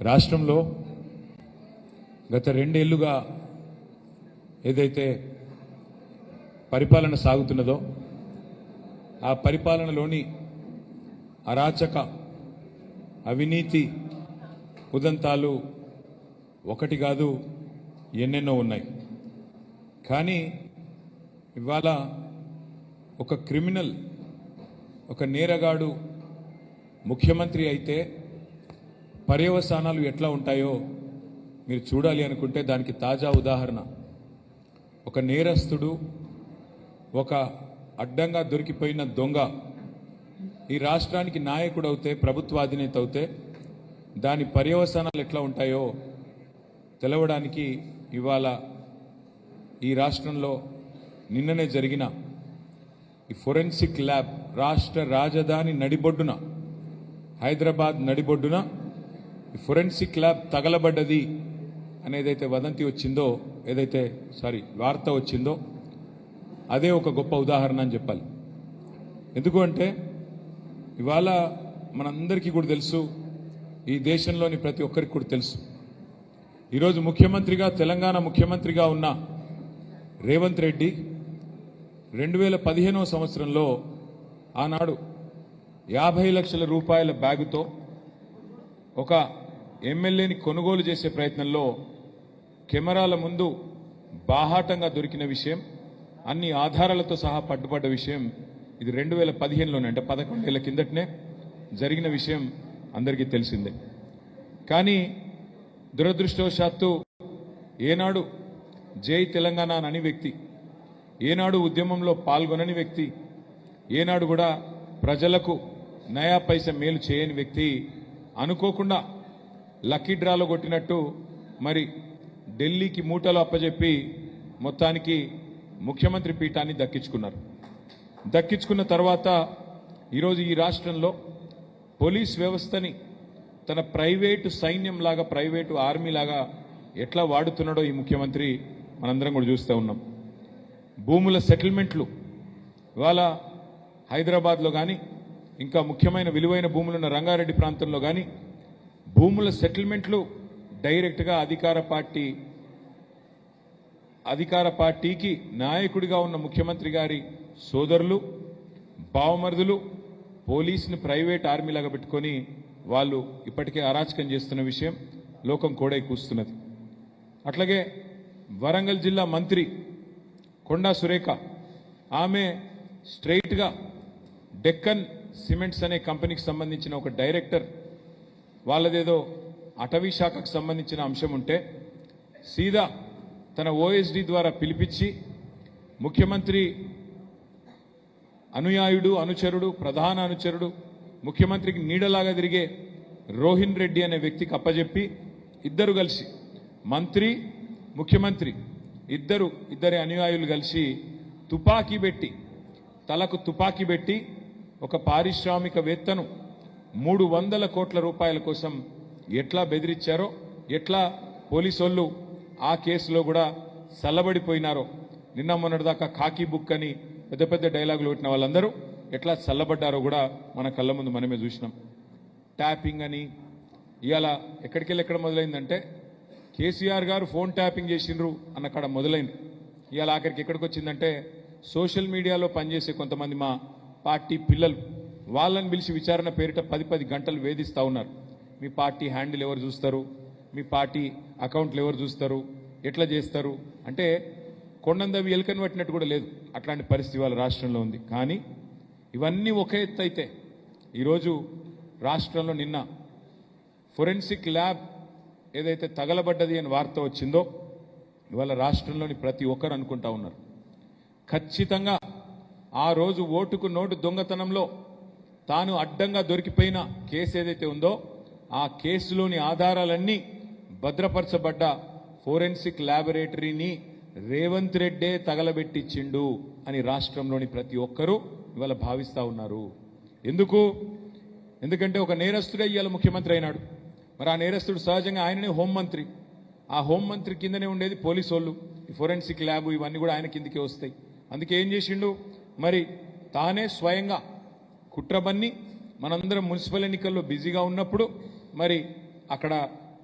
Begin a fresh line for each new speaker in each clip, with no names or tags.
రాష్ట్రంలో గత 2 ఏళ్లుగా ఏదైతే పరిపాలన సాగుతున్నదో ఆ పరిపాలనలోని అరాచక అవినీతి ఉదంతాలు ఒకటి కాదు ఎన్నెన్నో ఉన్నాయి. కానీ ఇవాళ ఒక క్రిమినల్, ఒక నేరగాడు ముఖ్యమంత్రి అయితే పర్యవసానాలు ఎట్లా ఉంటాయో మీరు చూడాలి అనుకుంటే దానికి తాజా ఉదాహరణ ఒక నేరస్తుడు, ఒక అడ్డంగా దొరికిపోయిన దొంగ ఈ రాష్ట్రానికి నాయకుడు అవుతే, ప్రభుత్వ అధినేత అవుతే దాని పర్యవసానాలు ఎట్లా ఉంటాయో తెలవడానికి ఇవాళ ఈ రాష్ట్రంలో నిన్ననే జరిగిన ఈ ఫోరెన్సిక్ ల్యాబ్ రాష్ట్ర రాజధాని నడిబొడ్డున, హైదరాబాద్ నడిబొడ్డున ఈ ఫోరెన్సిక్ ల్యాబ్ తగలబడ్డది అనేదైతే వదంతి వచ్చిందో, వార్త వచ్చిందో అదే ఒక గొప్ప ఉదాహరణ అని చెప్పాలి. ఎందుకు అంటే ఇవాళ మనందరికీ కూడా తెలుసు, ఈ దేశంలోని ప్రతి ఒక్కరికి కూడా తెలుసు, ఈరోజు ముఖ్యమంత్రిగా, తెలంగాణ ముఖ్యమంత్రిగా ఉన్న రేవంత్ రెడ్డి 2015వ సంవత్సరంలో ఆనాడు 50 లక్షల రూపాయల బ్యాగుతో ఒక ఎమ్మెల్యేని కొనుగోలు చేసే ప్రయత్నంలో కెమెరాల ముందు బాహాటంగా దొరికిన విషయం, అన్ని ఆధారాలతో సహా పట్టుబడ్డ విషయం ఇది 2015లోనే, అంటే 11 ఏళ్ల కిందటనే జరిగిన విషయం అందరికీ తెలిసిందే. కానీ దురదృష్టవశాత్తు ఏనాడు జై తెలంగాణ అని వ్యక్తి, ఏనాడు ఉద్యమంలో పాల్గొనని వ్యక్తి, ఏనాడు కూడా ప్రజలకు నయా పైసా మేలు చేయని వ్యక్తి అనుకోకుండా లక్కీ డ్రాలో కొట్టినట్టు మరి ఢిల్లీకి మూటలు అప్పజెప్పి మొత్తానికి ముఖ్యమంత్రి పీఠాన్ని దక్కించుకున్నారు. దక్కించుకున్న తర్వాత ఈరోజు ఈ రాష్ట్రంలో పోలీస్ వ్యవస్థని తన ప్రైవేటు సైన్యంలాగా, ప్రైవేటు ఆర్మీలాగా ఎట్లా వాడుతున్నాడో ఈ ముఖ్యమంత్రి మనందరం కూడా చూస్తూ ఉన్నాం. భూముల సెటిల్మెంట్లు ఇవాళ హైదరాబాద్లో కానీ, ఇంకా ముఖ్యమైన విలువైన భూములున్న రంగారెడ్డి ప్రాంతంలో కానీ భూముల సెటిల్మెంట్లు డైరెక్ట్గా అధికార పార్టీకి నాయకుడిగా ఉన్న ముఖ్యమంత్రి గారి సోదరులు, బావమరుదులు పోలీసుని ప్రైవేట్ ఆర్మీలాగా పెట్టుకొని వాళ్ళు ఇప్పటికే అరాచకం చేస్తున్న విషయం లోకం కోడై కూస్తున్నది. అట్లాగే వరంగల్ జిల్లా మంత్రి కొండా సురేఖ, ఆమె స్ట్రైట్గా డెక్కన్ సిమెంట్స్ అనే కంపెనీకి సంబంధించిన ఒక డైరెక్టర్, వాళ్ళదేదో అటవీ శాఖకు సంబంధించిన అంశం ఉంటే సీదా తన ఓఎస్డి ద్వారా పిలిపించి ముఖ్యమంత్రి అనుయాయుడు, అనుచరుడు, ప్రధాన అనుచరుడు, ముఖ్యమంత్రికి నీడలాగా తిరిగే రోహిన్ రెడ్డి అనే వ్యక్తికి అప్పజెప్పి ఇద్దరు కలిసి, మంత్రి ముఖ్యమంత్రి ఇద్దరి అనుయాయులు కలిసి తలకు తుపాకీ పెట్టి ఒక పారిశ్రామికవేత్తను 300 కోట్ల రూపాయల కోసం ఎట్లా బెదిరించారో, ఎట్లా పోలీసోళ్ళు ఆ కేసులో కూడా చల్లబడిపోయినారో, నిన్న మొన్నటిదాకా కాకి బుక్ అని పెద్ద పెద్ద డైలాగులు పెట్టిన వాళ్ళందరూ ఎట్లా చల్లబడ్డారో కూడా మన కళ్ళ ముందు మనమే చూసినాం. ట్యాపింగ్ అని ఇవాళ ఎక్కడ మొదలైందంటే కేసీఆర్ గారు ఫోన్ ట్యాపింగ్ చేసిండ్రు అన్న కాడ మొదలైంది. ఇవాళ ఆఖరికి ఎక్కడికి వచ్చిందంటే సోషల్ మీడియాలో పనిచేసే కొంతమంది మా పార్టీ పిల్లలు, వాళ్ళని పిలిచి విచారణ పేరిట 10 గంటలు వేధిస్తూ ఉన్నారు. మీ పార్టీ హ్యాండిల్ ఎవరు చూస్తారు, మీ పార్టీ అకౌంట్లు ఎవరు చూస్తారు, ఎట్లా చేస్తారు అంటే కొండందవి ఎలుకని పట్టినట్టు కూడా లేదు. అట్లాంటి పరిస్థితి వాళ్ళ రాష్ట్రంలో ఉంది. కానీ ఇవన్నీ ఒక ఎత్తు అయితే ఈరోజు రాష్ట్రంలో నిన్న ఫోరెన్సిక్ ల్యాబ్ ఏదైతే తగలబడ్డది అని వార్త వచ్చిందో ఇవాళ రాష్ట్రంలోని ప్రతి ఒక్కరు అనుకుంటా ఉన్నారు, ఖచ్చితంగా ఆ రోజు ఓటుకు నోటు దొంగతనంలో తాను అడ్డంగా దొరికిపోయిన కేసు ఏదైతే ఉందో ఆ కేసులోని ఆధారాలన్నీ భద్రపరచబడ్డ ఫోరెన్సిక్ ల్యాబొరేటరీని రేవంత్ రెడ్డే తగలబెట్టించిండు అని రాష్ట్రంలోని ప్రతి ఒక్కరూ ఇవాళ భావిస్తూ ఉన్నారు. ఎందుకంటే ఒక నేరస్తుడే ఇవాళ ముఖ్యమంత్రి అయినాడు. మరి ఆ నేరస్తుడు సహజంగా ఆయననే హోంమంత్రి, ఆ హోంమంత్రి కిందనే ఉండేది పోలీసు వాళ్ళు, ఈ ఫోరెన్సిక్ ల్యాబ్ ఇవన్నీ కూడా ఆయన కిందకే వస్తాయి. అందుకే ఏం చేసిండు, మరి తానే స్వయంగా కుట్రబన్ని మనందరం మున్సిపల్ ఎన్నికల్లో బిజీగా ఉన్నప్పుడు మరి అక్కడ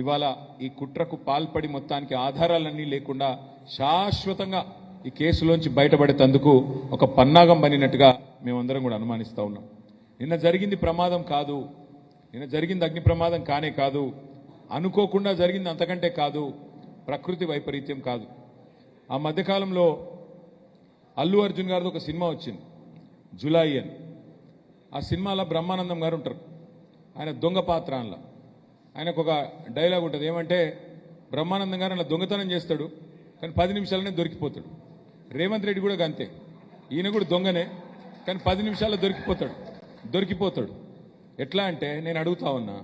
ఇవాళ ఈ కుట్రకు పాల్పడి మొత్తానికి ఆధారాలన్నీ లేకుండా శాశ్వతంగా ఈ కేసులోంచి బయటపడేందుకు ఒక పన్నాగం పనినట్టుగా మేమందరం కూడా అనుమానిస్తా ఉన్నాం. నిన్న జరిగింది ప్రమాదం కాదు, నిన్న జరిగింది అగ్ని ప్రమాదం కానే కాదు, అనుకోకుండా జరిగింది అంతకంటే కాదు, ప్రకృతి వైపరీత్యం కాదు. ఆ మధ్యకాలంలో అల్లు అర్జున్ గారిది ఒక సినిమా వచ్చింది, జులాయి అని. ఆ సినిమాలో బ్రహ్మానందం గారు ఉంటారు, ఆయన దొంగ పాత్ర. అందులో ఆయనకు ఒక డైలాగ్ ఉంటుంది, ఏమంటే బ్రహ్మానందం గారు అలా దొంగతనం చేస్తాడు కానీ 10 నిమిషాలనే దొరికిపోతాడు. రేవంత్ రెడ్డి కూడా అంతే, ఈయన కూడా దొంగనే కానీ 10 నిమిషాల్లో దొరికిపోతాడు. ఎట్లా అంటే నేను అడుగుతా ఉన్నా,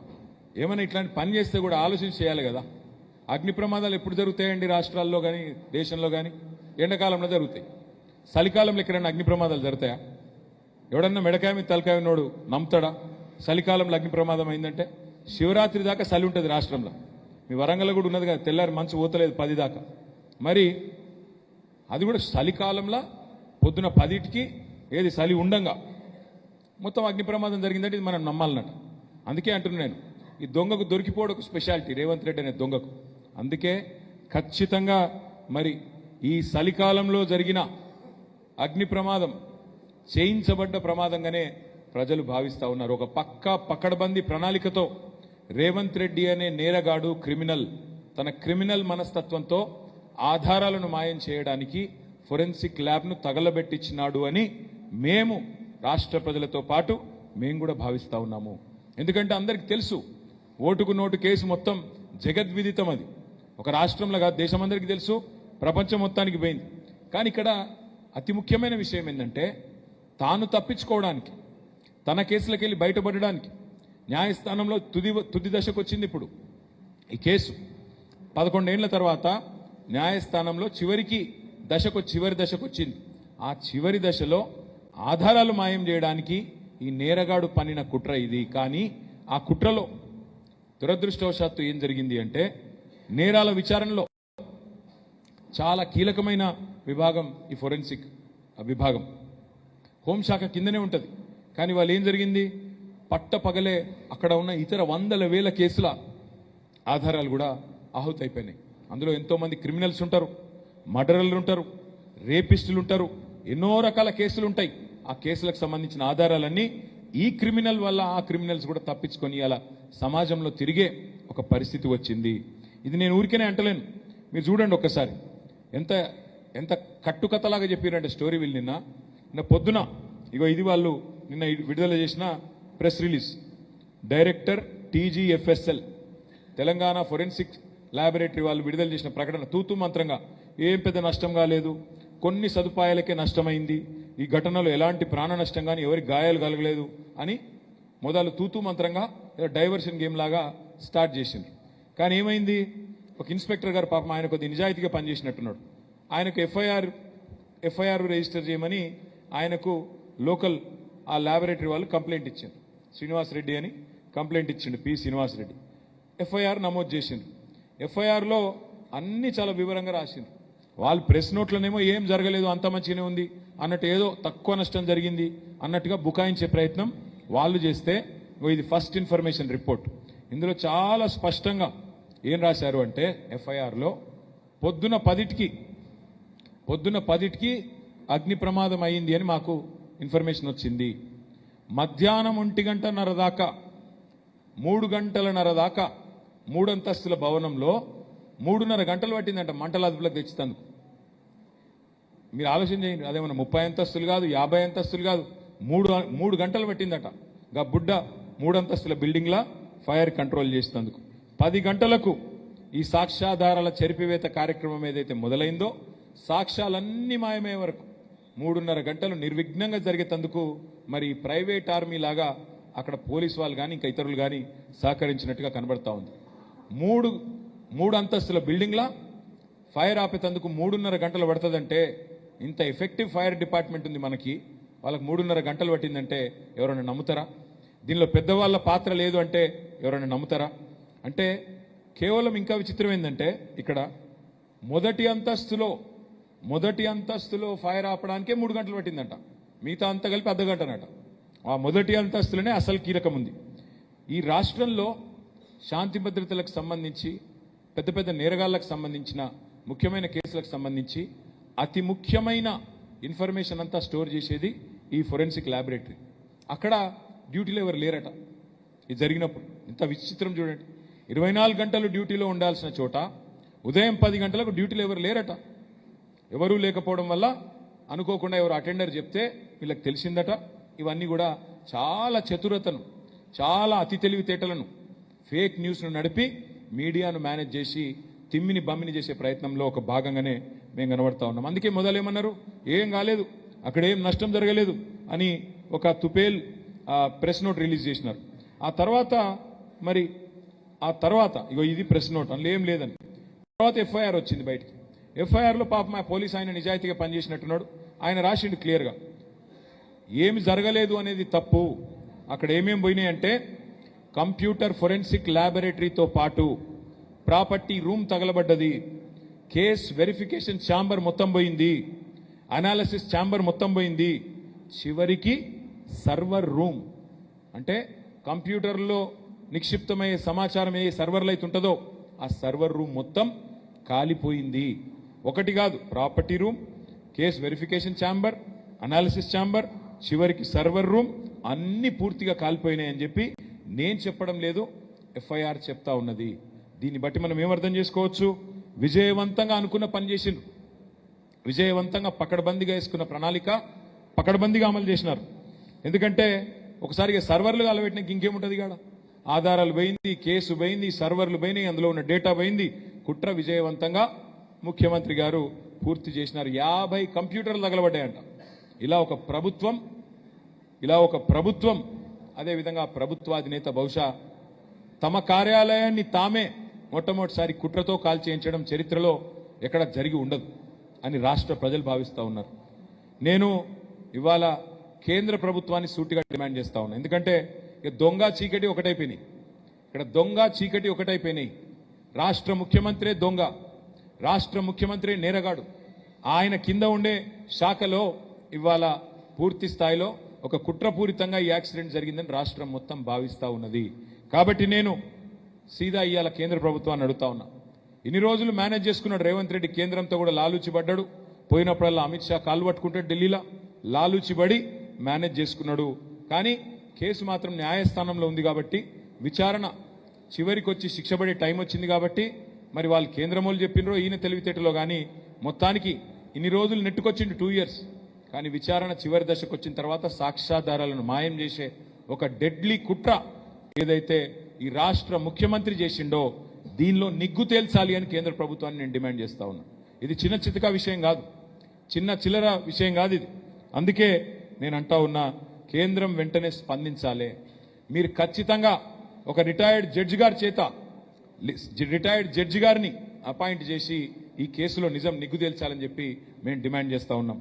ఏమైనా ఇట్లాంటి పని చేస్తే కూడా ఆలోచించి చేయాలి కదా. అగ్ని ప్రమాదాలు ఎప్పుడు జరుగుతాయండి రాష్ట్రాల్లో కానీ దేశంలో కానీ? ఎండాకాలంలో జరుగుతాయి. చలికాలంలో ఎక్కడైనా అగ్ని ప్రమాదాలు జరుగుతాయా? ఎవడన్నా మెడకాయ మీద తలకాయ ఉన్నోడు నమ్ముతాడా చలికాలంలో అగ్ని ప్రమాదం అయిందంటే? శివరాత్రి దాకా చలి ఉంటుంది రాష్ట్రంలో. మీ వరంగల్ కూడా ఉన్నది కదా, తెల్లారి మంచు పోతలేదు 10 దాకా. మరి అది కూడా చలికాలంలో పొద్దున 10కి ఏది చలి ఉండంగా మొత్తం అగ్ని ప్రమాదం జరిగిందంటే ఇది మనం నమ్మాలన్నట్టు. అందుకే అంటున్నాను నేను, ఈ దొంగకు దొరికిపోవడం స్పెషాలిటీ రేవంత్ రెడ్డి అనే దొంగకు. అందుకే ఖచ్చితంగా మరి ఈ చలికాలంలో జరిగిన అగ్ని ప్రమాదం చేయించబడ్డ ప్రమాదంగానే ప్రజలు భావిస్తా ఉన్నారు. ఒక పక్కడబందీ ప్రణాళికతో రేవంత్ రెడ్డి అనే నేరగాడు క్రిమినల్ తన క్రిమినల్ మనస్తత్వంతో ఆధారాలను మాయం చేయడానికి ఫోరెన్సిక్ ల్యాబ్ను తగలబెట్టించినాడు అని మేము రాష్ట్ర ప్రజలతో పాటు మేము కూడా భావిస్తా ఉన్నాము. ఎందుకంటే అందరికీ తెలుసు, ఓటుకు నోటు కేసు మొత్తం జగద్విదితం. అది ఒక రాష్ట్రంలో కాదు, దేశమందరికీ తెలుసు, ప్రపంచం మొత్తానికి పోయింది. కానీ ఇక్కడ అతి ముఖ్యమైన విషయం ఏంటంటే, తాను తప్పించుకోవడానికి, తన కేసులకు వెళ్ళి బయటపడడానికి న్యాయస్థానంలో తుది దశకు వచ్చింది. ఇప్పుడు ఈ కేసు 11 ఏళ్ల తర్వాత న్యాయస్థానంలో చివరి దశకు వచ్చింది. ఆ చివరి దశలో ఆధారాలు మాయం చేయడానికి ఈ నేరగాడు పన్నిన కుట్ర ఇది. కానీ ఆ కుట్రలో దురదృష్టవశాత్తు ఏం జరిగింది అంటే, నేరాల విచారణలో చాలా కీలకమైన విభాగం ఈ ఫోరెన్సిక్ విభాగం. హోంశాఖ కిందనే ఉంటుంది. కానీ వాళ్ళు ఏం జరిగింది, పట్టపగలే అక్కడ ఉన్న ఇతర 100,000 కేసుల ఆధారాలు కూడా ఆహుతైపోయినాయి. అందులో ఎంతోమంది క్రిమినల్స్ ఉంటారు, మర్డరర్లు ఉంటారు, రేపిస్టులు ఉంటారు, ఎన్నో రకాల కేసులు ఉంటాయి. ఆ కేసులకు సంబంధించిన ఆధారాలన్నీ ఈ క్రిమినల్ వల్ల ఆ క్రిమినల్స్ కూడా తప్పించుకొని అలా సమాజంలో తిరిగే ఒక పరిస్థితి వచ్చింది. ఇది నేను ఊరికేనే అంటలేను, మీరు చూడండి ఒక్కసారి ఎంత ఎంత కట్టుకథలాగా చెప్పారంటే స్టోరీ. వీళ్ళు నిన్న పొద్దున ఇగో ఇది వాళ్ళు నిన్న విడుదల చేసిన press release. Director TGFSL Telangana forensic laboratory వాళ్ళు విడుదల చేసిన ప్రకటన తూతూ మంత్రంగా, ఏం పెద్ద నష్టం కాలేదు, కొన్ని సదుపాయాలకే నష్టమైంది, ఈ ఘటనలో ఎలాంటి ప్రాణ నష్టం కానీ ఎవరికి గాయాలు కలగలేదు అని మొదలు తూతూ మంత్రంగా డైవర్షన్ గేమ్ లాగా స్టార్ట్ చేసింది. కానీ ఏమైంది, ఒక ఇన్స్పెక్టర్ గారు పాపం ఆయన కొద్ది నిజాయితీగా పనిచేసినట్టున్నాడు. ఆయనకు ఎఫ్ఐఆర్ రిజిస్టర్ చేయమని ఆయనకు లోకల్ ఆ ల్యాబొరేటరీ వాళ్ళు కంప్లైంట్ ఇచ్చింది. శ్రీనివాసరెడ్డి అని కంప్లైంట్ ఇచ్చిండు, పి శ్రీనివాసరెడ్డి. ఎఫ్ఐఆర్ నమోదు చేసిండు. ఎఫ్ఐఆర్లో అన్ని చాలా వివరంగా రాసిండు. వాళ్ళు ప్రెస్ నోట్లనేమో ఏం జరగలేదు, అంత మంచిగానే ఉంది అన్నట్టు, ఏదో తక్కువ నష్టం జరిగింది అన్నట్టుగా బుకాయించే ప్రయత్నం వాళ్ళు చేస్తే, ఇది ఫస్ట్ ఇన్ఫర్మేషన్ రిపోర్ట్. ఇందులో చాలా స్పష్టంగా ఏం రాశారు అంటే, ఎఫ్ఐఆర్లో పొద్దున 10కి అగ్ని ప్రమాదం అయింది అని మాకు ఇన్ఫర్మేషన్ వచ్చింది. మధ్యాహ్నం 1:30 దాకా 3 గంటలన్నర దాకా 3 అంతస్తుల భవనంలో 3:30 గంటలు పట్టిందంట మంటల అదుపులోకి తెచ్చేందుకు. మీరు ఆలోచన చేయండి, అదేమన్నా 30 అంతస్తులు కాదు, 50 అంతస్తులు కాదు, 3 గంటలు పట్టిందట. గా బుడ్డ 3 అంతస్తుల బిల్డింగ్లా ఫైర్ కంట్రోల్ చేసేందుకు. 10 గంటలకు ఈ సాక్ష్యాధారాల చెరిపివేత కార్యక్రమం ఏదైతే మొదలైందో, సాక్ష్యాలన్నీ మాయమయ్యే వరకు 3:30 గంటలు నిర్విఘ్నంగా జరిగేందుకు మరి ప్రైవేట్ ఆర్మీ లాగా అక్కడ పోలీసు వాళ్ళు కానీ ఇంకా ఇతరులు కానీ సహకరించినట్టుగా కనబడతా ఉంది. 3 అంతస్తుల బిల్డింగ్లా ఫైర్ ఆపేందుకు 3:30 గంటలు పడుతుందంటే, ఇంత ఎఫెక్టివ్ ఫైర్ డిపార్ట్మెంట్ ఉంది మనకి, వాళ్ళకి 3:30 గంటలు పట్టిందంటే ఎవరైనా నమ్ముతారా? దీనిలో పెద్దవాళ్ళ పాత్ర లేదు అంటే ఎవరైనా నమ్ముతారా? అంటే కేవలం ఇంకా విచిత్రం ఏంటంటే, ఇక్కడ మొదటి అంతస్తులో ఫైర్ ఆపడానికే 3 గంటలు పట్టిందంట, మిగతా అంతా కలిపి అర్ధగంటనట. ఆ మొదటి అంతస్తులోనే అసలు కీలకం ఉంది. ఈ రాష్ట్రంలో శాంతి భద్రతలకు సంబంధించి పెద్ద పెద్ద నేరగాళ్లకు సంబంధించిన ముఖ్యమైన కేసులకు సంబంధించి అతి ముఖ్యమైన ఇన్ఫర్మేషన్ అంతా స్టోర్ చేసేది ఈ ఫోరెన్సిక్ ల్యాబొరేటరీ. అక్కడ డ్యూటీలో ఎవరు లేరట. ఇది జరిగినప్పుడు ఇంత విచిత్రం చూడండి. 24 గంటలు డ్యూటీలో ఉండాల్సిన చోట ఉదయం 10 గంటలకు డ్యూటీలో ఎవరు లేరట. ఎవరూ లేకపోవడం వల్ల అనుకోకుండా ఎవరు అటెండర్ చెప్తే వీళ్ళకి తెలిసిందట. ఇవన్నీ కూడా చాలా చతురతను, చాలా అతి తెలివితేటలను, ఫేక్ న్యూస్ను నడిపి మీడియాను మేనేజ్ చేసి తిమ్మిని బమ్మిని చేసే ప్రయత్నంలో ఒక భాగంగానే మేము కనబడతా ఉన్నాం. అందుకే మొదలేమన్నారు, ఏం కాలేదు, అక్కడ ఏం నష్టం జరగలేదు అని ఒక తుపేల్ ప్రెస్ నోట్ రిలీజ్ చేసినారు. ఆ తర్వాత ఇగో ఇది ప్రెస్ నోట్, అందులో ఏం లేదని. తర్వాత ఎఫ్ఐఆర్ వచ్చింది బయటికి. ఎఫ్ఐఆర్లో పాపం మా పోలీస్ ఆయన నిజాయితీగా పనిచేసినట్టున్నాడు. ఆయన రాసిండు క్లియర్గా ఏమి జరగలేదు అనేది తప్పు. అక్కడ ఏమేం పోయినాయంటే కంప్యూటర్ ఫోరెన్సిక్ ల్యాబొరేటరీతో పాటు ప్రాపర్టీ రూమ్ తగలబడ్డది, కేస్ వెరిఫికేషన్ ఛాంబర్ మొత్తం పోయింది, అనాలిసిస్ ఛాంబర్ మొత్తం పోయింది, చివరికి సర్వర్ రూమ్ అంటే కంప్యూటర్లో నిక్షిప్తమయ్యే సమాచారం ఏ సర్వర్లో అయితే ఉంటుందో ఆ సర్వర్ రూమ్ మొత్తం కాలిపోయింది. ఒకటి కాదు, property room, case verification chamber, analysis chamber, చివరికి సర్వర్ రూమ్ అన్ని పూర్తిగా కాలిపోయినాయని చెప్పి నేను చెప్పడం లేదు, ఎఫ్ఐఆర్ చెప్తా ఉన్నది. దీన్ని బట్టి మనం ఏమర్థం చేసుకోవచ్చు, విజయవంతంగా అనుకున్న పని చేసిండ్రు, విజయవంతంగా పకడ్బందీగా వేసుకున్న ప్రణాళిక పకడ్బందీగా అమలు చేసినారు. ఎందుకంటే ఒకసారిగా సర్వర్లు అలవెట్టినాక ఇంకేముంటుంది కాడ, ఆధారాలు పోయింది, కేసు పోయింది, సర్వర్లు పోయినాయి, అందులో ఉన్న డేటా పోయింది. కుట్ర విజయవంతంగా ముఖ్యమంత్రి గారు పూర్తి చేసినారు. 50 కంప్యూటర్లు తగలబడ్డాయంట. ఇలా ఒక ప్రభుత్వం అదేవిధంగా ప్రభుత్వాధినేత బహుశా తమ కార్యాలయాన్ని తామే మొట్టమొదటిసారి కుట్రతో కాల్చేయించడం చరిత్రలో ఎక్కడ జరిగి ఉండదు అని రాష్ట్ర ప్రజలు భావిస్తూ ఉన్నారు. నేను ఇవాళ కేంద్ర ప్రభుత్వాన్ని సూటిగా డిమాండ్ చేస్తా ఉన్నా. ఎందుకంటే దొంగ చీకటి ఒకటైపోయినాయి, ఇక్కడ దొంగ చీకటి ఒకటైపోయినాయి. రాష్ట్ర ముఖ్యమంత్రే దొంగ, రాష్ట్ర ముఖ్యమంత్రి నేరగాడు. ఆయన కింద ఉండే శాఖలో ఇవాళ పూర్తి స్థాయిలో ఒక కుట్రపూరితంగా ఈ యాక్సిడెంట్ జరిగిందని రాష్ట్రం మొత్తం భావిస్తా ఉన్నది. కాబట్టి నేను సీదా ఇవాళ కేంద్ర ప్రభుత్వాన్ని అడుగుతా ఉన్నా. ఇన్ని రోజులు మేనేజ్ చేసుకున్నాడు రేవంత్ రెడ్డి, కేంద్రంతో కూడా లాలూచిపడ్డాడు. పోయినప్పుడల్లా అమిత్ షా కాలు పట్టుకుంటాడు ఢిల్లీలో, లాలూచిపడి మేనేజ్ చేసుకున్నాడు. కానీ కేసు మాత్రం న్యాయస్థానంలో ఉంది కాబట్టి, విచారణ చివరికి వచ్చి శిక్ష పడే టైం వచ్చింది కాబట్టి, మరి వాళ్ళు కేంద్రం వాళ్ళు చెప్పినరో ఈయన తెలివితేటలో కానీ మొత్తానికి ఇన్ని రోజులు నెట్టుకొచ్చిండు 2 years. కానీ విచారణ చివరి దశకు వచ్చిన తర్వాత సాక్ష్యాధారాలను మాయం చేసే ఒక డెడ్లీ కుట్ర ఏదైతే ఈ రాష్ట్ర ముఖ్యమంత్రి చేసిండో దీనిలో నిగ్గు తేల్చాలి అని కేంద్ర ప్రభుత్వాన్ని నేను డిమాండ్ చేస్తా ఉన్నా. ఇది చిన్న చితకా విషయం కాదు, చిన్న చిల్లర విషయం కాదు ఇది. అందుకే నేను అంటా ఉన్నా, కేంద్రం వెంటనే స్పందించాలి. మీరు ఖచ్చితంగా ఒక రిటైర్డ్ జడ్జి గారిని అపాయింట్ చేసి ఈ కేసులో నిజం నిగ్గు తేల్చాలని చెప్పి మేము డిమాండ్ చేస్తా ఉన్నాం.